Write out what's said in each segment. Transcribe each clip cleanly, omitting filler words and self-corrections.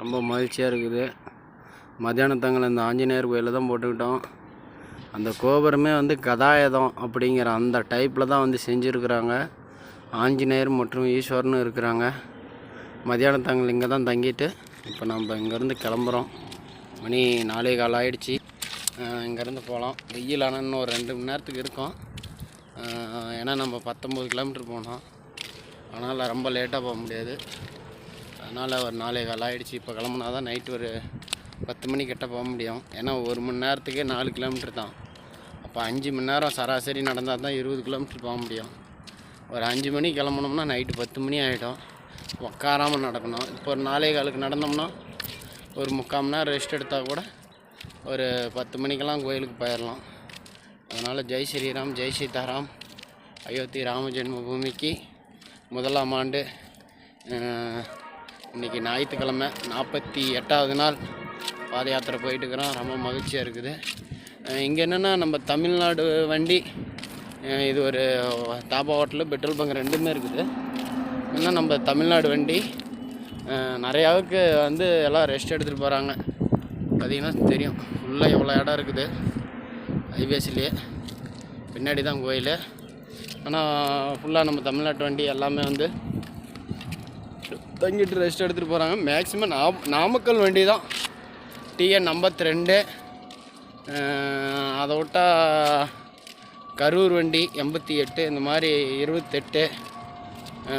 ரொம்ப மகிழ்ச்சியாக இருக்குது. மத்தியானத்தங்கள் இந்த ஆஞ்சநேயர் கோயிலில் தான் போட்டுக்கிட்டோம். அந்த கோபுரமே வந்து கதாயுதம் அப்படிங்கிற அந்த டைப்பில் தான் வந்து செஞ்சுருக்குறாங்க. ஆஞ்சநேயர் மற்றும் ஈஸ்வரனும் இருக்கிறாங்க. மத்தியானத்தங்கள் இங்கே தான் தங்கிட்டு இப்போ நம்ம இங்கேருந்து கிளம்புறோம். மணி 4:15 ஆகிடுச்சி. இங்கேருந்து போகலாம். வெயில் ஆனால் இன்னும் ஒரு 2 மணி நேரத்துக்கு இருக்கும். ஏன்னா நம்ம 19 கிலோமீட்டர் போனோம். அதனால் ரொம்ப லேட்டாக போக முடியாது. அதனால் ஒரு 4:15 ஆகிடுச்சி. இப்போ கிளம்புனா தான் நைட்டு ஒரு 10 மணிக்கிட்ட போக முடியும். ஏன்னா 1 மணி நேரத்துக்கே 4 கிலோமீட்டர் தான். அப்போ 5 மணி நேரம் சராசரி நடந்தால் தான் 20 கிலோமீட்டர் போக முடியும். ஒரு 5 மணிக்கு கிளம்புனோம்னா நைட்டு 10 மணி ஆகிடும். உட்காராமல் நடக்கணும். இப்போ ஒரு 4:15க்கு நடந்தோம்னா ஒரு 3/4 மணி நேரம் ரெஸ்ட் எடுத்தால் கூட ஒரு 10 மணிக்கெல்லாம் கோயிலுக்கு போயிடலாம். அதனால் ஜெய் ஸ்ரீராம், ஜெய் சீதாராம். அயோத்தி ராம ஜென்ம பூமிக்கு 1ஆம் ஆண்டு. இன்றைக்கி ஞாயிற்றுக்கிழமை 48வது நாள் பாத யாத்திரை போயிட்டுருக்குறோம். ரொம்ப மகிழ்ச்சியாக இருக்குது. இங்கே என்னென்னா நம்ம தமிழ்நாடு வண்டி, இது ஒரு தாபா ஹோட்டலு, பெட்ரோல் பங்க் ரெண்டுமே இருக்குது. இன்னும் நம்ம தமிழ்நாடு வண்டி நிறையாவுக்கு வந்து எல்லாம் ரெஸ்ட் எடுத்துகிட்டு போகிறாங்க. பார்த்திங்கன்னா தெரியும் ஃபுல்லாக எவ்வளோ இடம் இருக்குது ஹைவேஸ்லேயே. பின்னாடி தான் கோயில். ஆனால் ஃபுல்லாக நம்ம தமிழ்நாட்டு வண்டி எல்லாமே வந்து தங்கிட்டு ரெஸ்ட் எடுத்துகிட்டு போகிறாங்க. மேக்ஸிமம் நாமக்கல் வண்டி தான் TN 52. அதை விட்டால் கரூர் வண்டி 88, இந்த மாதிரி 28,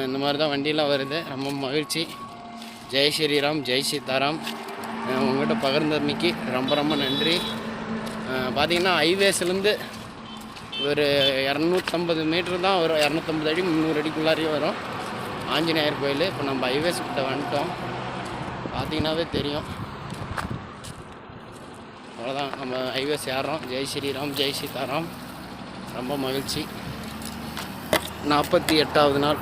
இந்த மாதிரி தான் வண்டியெலாம் வருது. ரொம்ப மகிழ்ச்சி. ஜெய் ஸ்ரீராம், ஜெய் சீதாராம். உங்கள்கிட்ட பகிர்ந்தமைக்கு ரொம்ப ரொம்ப நன்றி. பார்த்திங்கன்னா ஹைவேஸ்லேருந்து ஒரு 250 மீட்டர் தான் வரும். 250 அடி 300 அடிக்குள்ளாரையும் வரும் ஆஞ்சநேயர் கோயில். இப்போ நம்ம ஹைவேஸ் கிட்ட வந்துட்டோம். பார்த்திங்கனாவே தெரியும். அவ்வளோதான், நம்ம ஹைவேஸ் ஏறுறோம். ஜெய் ஸ்ரீராம், ஜெய் சீதாராம். ரொம்ப மகிழ்ச்சி. 48வது நாள்.